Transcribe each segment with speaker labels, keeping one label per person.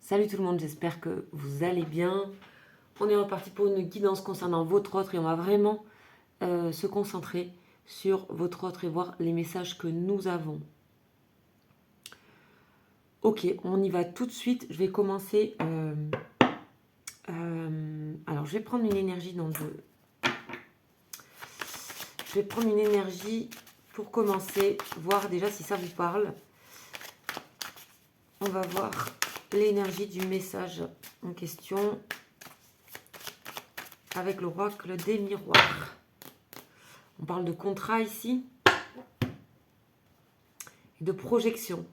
Speaker 1: Salut tout le monde, j'espère que vous allez bien. On est reparti pour une guidance concernant votre autre et on va vraiment se concentrer sur votre autre et voir les messages que nous avons. Ok, on y va tout de suite. Je vais commencer. Alors, je vais prendre une énergie dans deux. Je vais prendre une énergie pour commencer, voir déjà si ça vous parle. On va voir l'énergie du message en question avec l'oracle des miroirs. On parle de contrat ici et de projection.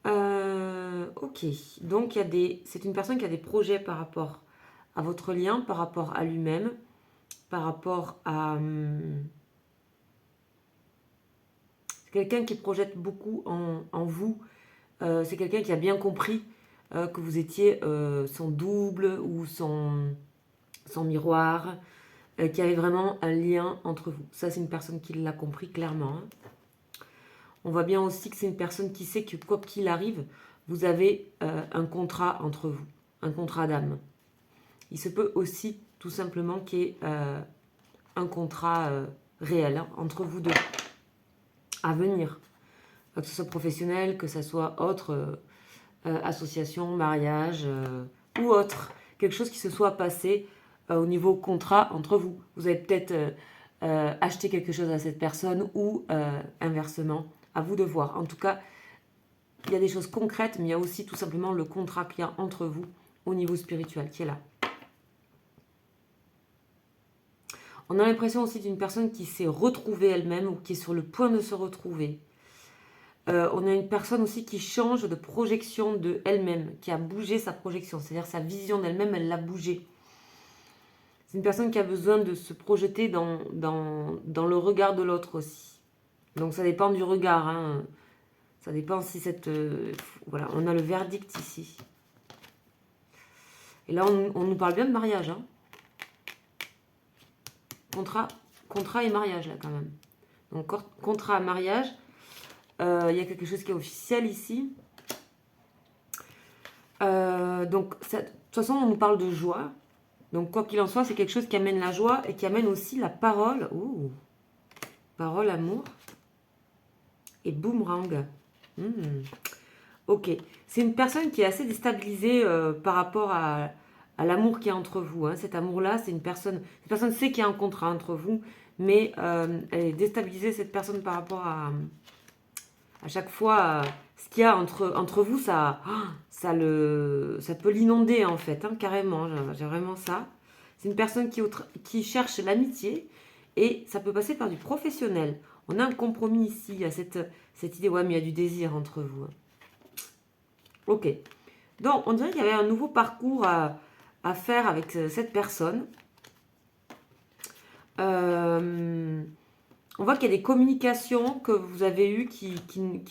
Speaker 1: Ok, donc c'est une personne qui a des projets par rapport à votre lien, par rapport à lui-même, par rapport à... c'est quelqu'un qui projette beaucoup en vous. C'est quelqu'un qui a bien compris que vous étiez son double ou son miroir, qui avait vraiment un lien entre vous. Ça, c'est une personne qui l'a compris clairement. On voit bien aussi que c'est une personne qui sait que quoi qu'il arrive, vous avez un contrat entre vous, un contrat d'âme. Il se peut aussi tout simplement qu'il y ait un contrat réel entre vous deux à venir, que ce soit professionnel, que ce soit autre, association, mariage ou autre, quelque chose qui se soit passé au niveau contrat entre vous. Vous avez peut-être acheté quelque chose à cette personne ou inversement, à vous de voir. En tout cas, il y a des choses concrètes, mais il y a aussi tout simplement le contrat qu'il y a entre vous au niveau spirituel qui est là. On a l'impression aussi d'une personne qui s'est retrouvée elle-même ou qui est sur le point de se retrouver. On a une personne aussi qui change de projection de elle-même, qui a bougé sa projection, c'est-à-dire sa vision d'elle-même, elle l'a bougée. C'est une personne qui a besoin de se projeter dans le regard de l'autre aussi. Donc ça dépend du regard. Hein. Ça dépend si cette... voilà, on a le verdict ici. Et là, on nous parle bien de mariage. Hein. Contrat et mariage, là, quand même. Donc, contrat, mariage. Il y a quelque chose qui est officiel ici. Donc, de toute façon, on nous parle de joie. Donc, quoi qu'il en soit, c'est quelque chose qui amène la joie et qui amène aussi la parole. Ouh. Parole, amour. Et boomerang. Ok. C'est une personne qui est assez déstabilisée par rapport à l'amour qui est entre vous. Hein. Cet amour-là, c'est une personne... Cette personne sait qu'il y a un contrat entre vous, mais elle est déstabilisée, cette personne, par rapport à chaque fois... ce qu'il y a entre vous, ça peut l'inonder, en fait, hein, carrément. J'ai vraiment ça. C'est une personne qui cherche l'amitié et ça peut passer par du professionnel. On a un compromis ici, il y a cette idée, ouais, mais il y a du désir entre vous. Hein. Ok. Donc, on dirait qu'il y avait un nouveau parcours à faire avec cette personne. On voit qu'il y a des communications que vous avez eues qui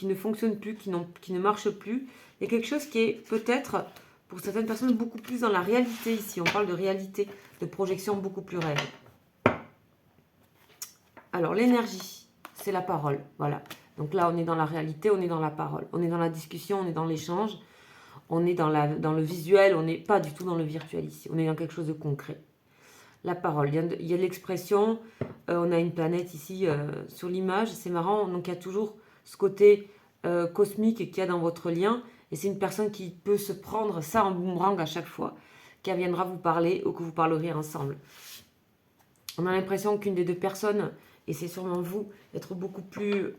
Speaker 1: ne fonctionnent plus, qui ne marchent plus. Il y a quelque chose qui est peut-être, pour certaines personnes, beaucoup plus dans la réalité ici. On parle de réalité, de projection beaucoup plus réelle. Alors, l'énergie, c'est la parole. Voilà. Donc là, on est dans la réalité, on est dans la parole. On est dans la discussion, on est dans l'échange. On est dans le visuel, on n'est pas du tout dans le virtuel ici. On est dans quelque chose de concret. La parole, il y a de l'expression. On a une planète ici sur l'image. C'est marrant, donc il y a toujours ce côté cosmique qu'il y a dans votre lien. Et c'est une personne qui peut se prendre ça en boomerang à chaque fois, qui viendra vous parler ou que vous parlerez ensemble. On a l'impression qu'une des deux personnes, et c'est sûrement vous, être beaucoup plus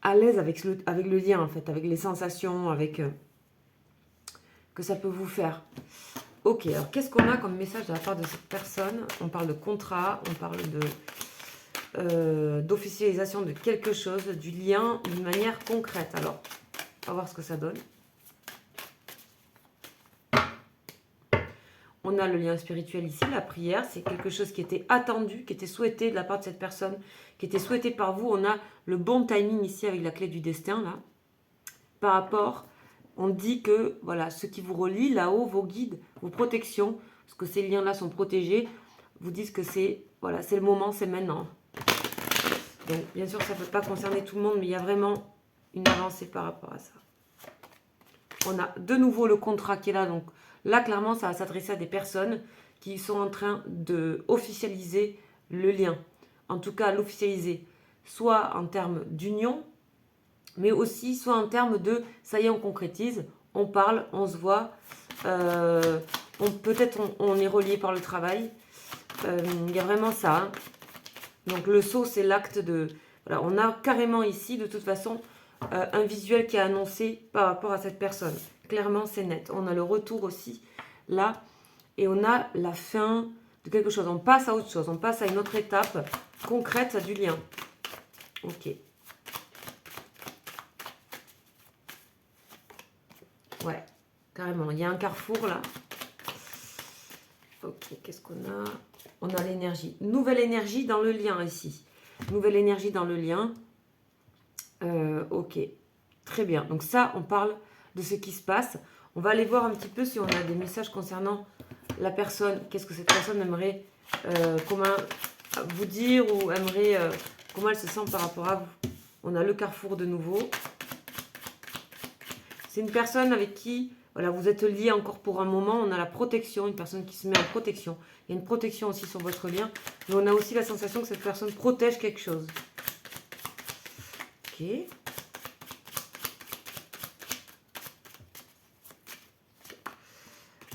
Speaker 1: à l'aise avec le lien, en fait, avec les sensations, avec... que ça peut vous faire. Ok, alors qu'est-ce qu'on a comme message de la part de cette personne? On parle de contrat, on parle d'officialisation de quelque chose, du lien d'une manière concrète. Alors, on va voir ce que ça donne. On a le lien spirituel ici, la prière, c'est quelque chose qui était attendu, qui était souhaité de la part de cette personne, qui était souhaité par vous. On a le bon timing ici avec la clé du destin, là, par rapport... On dit que voilà, ce qui vous relie là-haut, vos guides, vos protections, parce que ces liens-là sont protégés, vous disent que c'est voilà, c'est le moment, c'est maintenant. Donc bien sûr, ça ne peut pas concerner tout le monde, mais il y a vraiment une avancée par rapport à ça. On a de nouveau le contrat qui est là. Donc là, clairement, ça va s'adresser à des personnes qui sont en train de officialiser le lien. En tout cas, l'officialiser soit en termes d'union, mais aussi soit en termes de ça y est, on concrétise, on parle, on se voit, peut-être on est relié par le travail. Il y a vraiment ça. Hein. Donc le saut, c'est l'acte de... Voilà, on a carrément ici, de toute façon, un visuel qui est annoncé par rapport à cette personne. Clairement, c'est net. On a le retour aussi, là. Et on a la fin de quelque chose. On passe à autre chose. On passe à une autre étape concrète du lien. Ok. Ouais, carrément. Il y a un carrefour, là. Ok, qu'est-ce qu'on a? On a l'énergie. Nouvelle énergie dans le lien, ici. Nouvelle énergie dans le lien. Ok, très bien. Donc ça, on parle de ce qui se passe. On va aller voir un petit peu si on a des messages concernant la personne. Qu'est-ce que cette personne aimerait comment vous dire ou aimerait comment elle se sent par rapport à vous. On a le carrefour de nouveau. C'est une personne avec qui voilà, vous êtes lié encore pour un moment. On a la protection, une personne qui se met en protection. Il y a une protection aussi sur votre lien. Mais on a aussi la sensation que cette personne protège quelque chose. Ok.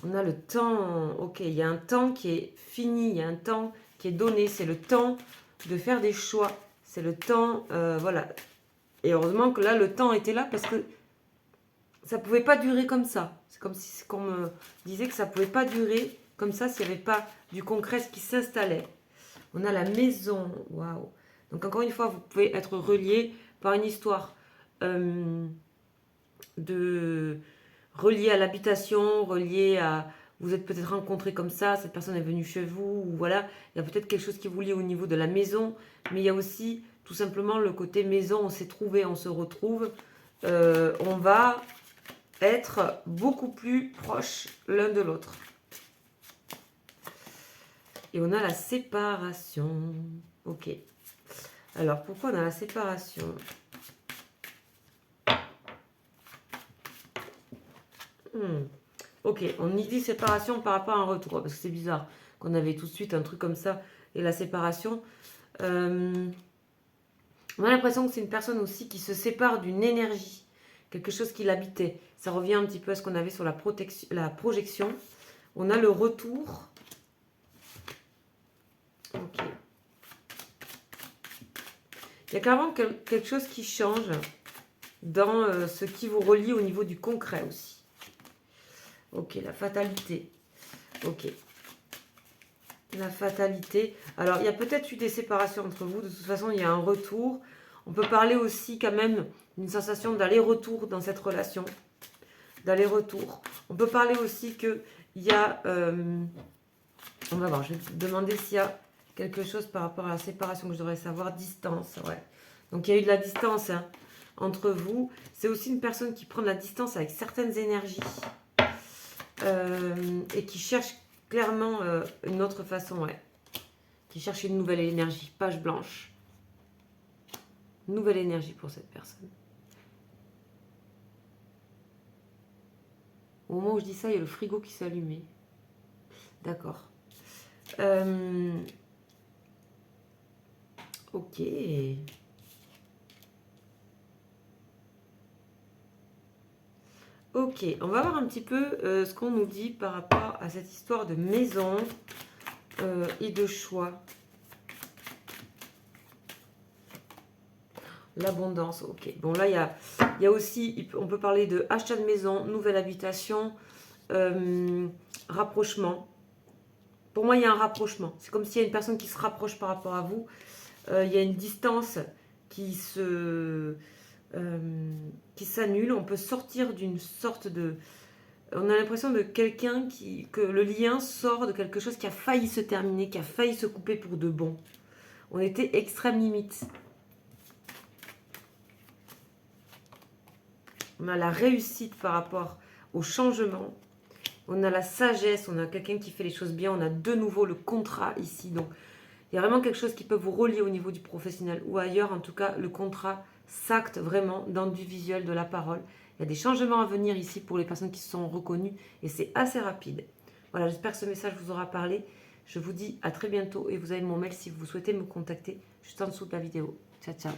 Speaker 1: On a le temps. Ok, il y a un temps qui est fini. Il y a un temps qui est donné. C'est le temps de faire des choix. C'est le temps... voilà. Et heureusement que là, le temps était là parce que ça ne pouvait pas durer comme ça. C'est comme si on me disait que ça ne pouvait pas durer comme ça s'il n'y avait pas du concret qui s'installait. On a la maison. Waouh. Donc encore une fois, vous pouvez être relié par une histoire relié à l'habitation, relié à... Vous êtes peut-être rencontrés comme ça, cette personne est venue chez vous, ou voilà. Il y a peut-être quelque chose qui vous lie au niveau de la maison, mais il y a aussi tout simplement le côté maison, on s'est trouvé, on se retrouve. On va être beaucoup plus proches l'un de l'autre. Et on a la séparation. Ok. Alors, pourquoi on a la séparation ? Ok, on y dit séparation par rapport à un retour, parce que c'est bizarre qu'on avait tout de suite un truc comme ça, et la séparation. On a l'impression que c'est une personne aussi qui se sépare d'une énergie, quelque chose qui l'habitait. Ça revient un petit peu à ce qu'on avait sur la projection. On a le retour. Ok. Il y a clairement quelque chose qui change dans ce qui vous relie au niveau du concret aussi. Ok, la fatalité. Ok. La fatalité. Alors, il y a peut-être eu des séparations entre vous. De toute façon, il y a un retour. On peut parler aussi quand même d'une sensation d'aller-retour dans cette relation. D'aller-retour. On peut parler aussi qu'il y a... on va voir, je vais te demander s'il y a quelque chose par rapport à la séparation que je devrais savoir. Distance, ouais. Donc, il y a eu de la distance hein, entre vous. C'est aussi une personne qui prend de la distance avec certaines énergies. Et qui cherche clairement une autre façon, ouais. Qui cherche une nouvelle énergie, page blanche. Nouvelle énergie pour cette personne. Au moment où je dis ça, il y a le frigo qui s'est allumé. D'accord. Ok. Ok, on va voir un petit peu ce qu'on nous dit par rapport à cette histoire de maison et de choix. L'abondance, ok. Bon, là, il y a aussi, on peut parler de achat de maison, nouvelle habitation, rapprochement. Pour moi, il y a un rapprochement. C'est comme s'il y a une personne qui se rapproche par rapport à vous. Il y a une distance qui s'annule. On peut sortir d'une sorte de... On a l'impression de quelqu'un que le lien sort de quelque chose qui a failli se terminer, qui a failli se couper pour de bon. On était extrême limite. On a la réussite par rapport au changement. On a la sagesse, on a quelqu'un qui fait les choses bien. On a de nouveau le contrat ici. Donc, il y a vraiment quelque chose qui peut vous relier au niveau du professionnel ou ailleurs. En tout cas, le contrat s'acte vraiment dans du visuel, de la parole. Il y a des changements à venir ici pour les personnes qui se sont reconnues et c'est assez rapide. Voilà, j'espère que ce message vous aura parlé. Je vous dis à très bientôt et vous avez mon mail si vous souhaitez me contacter juste en dessous de la vidéo. Ciao, ciao.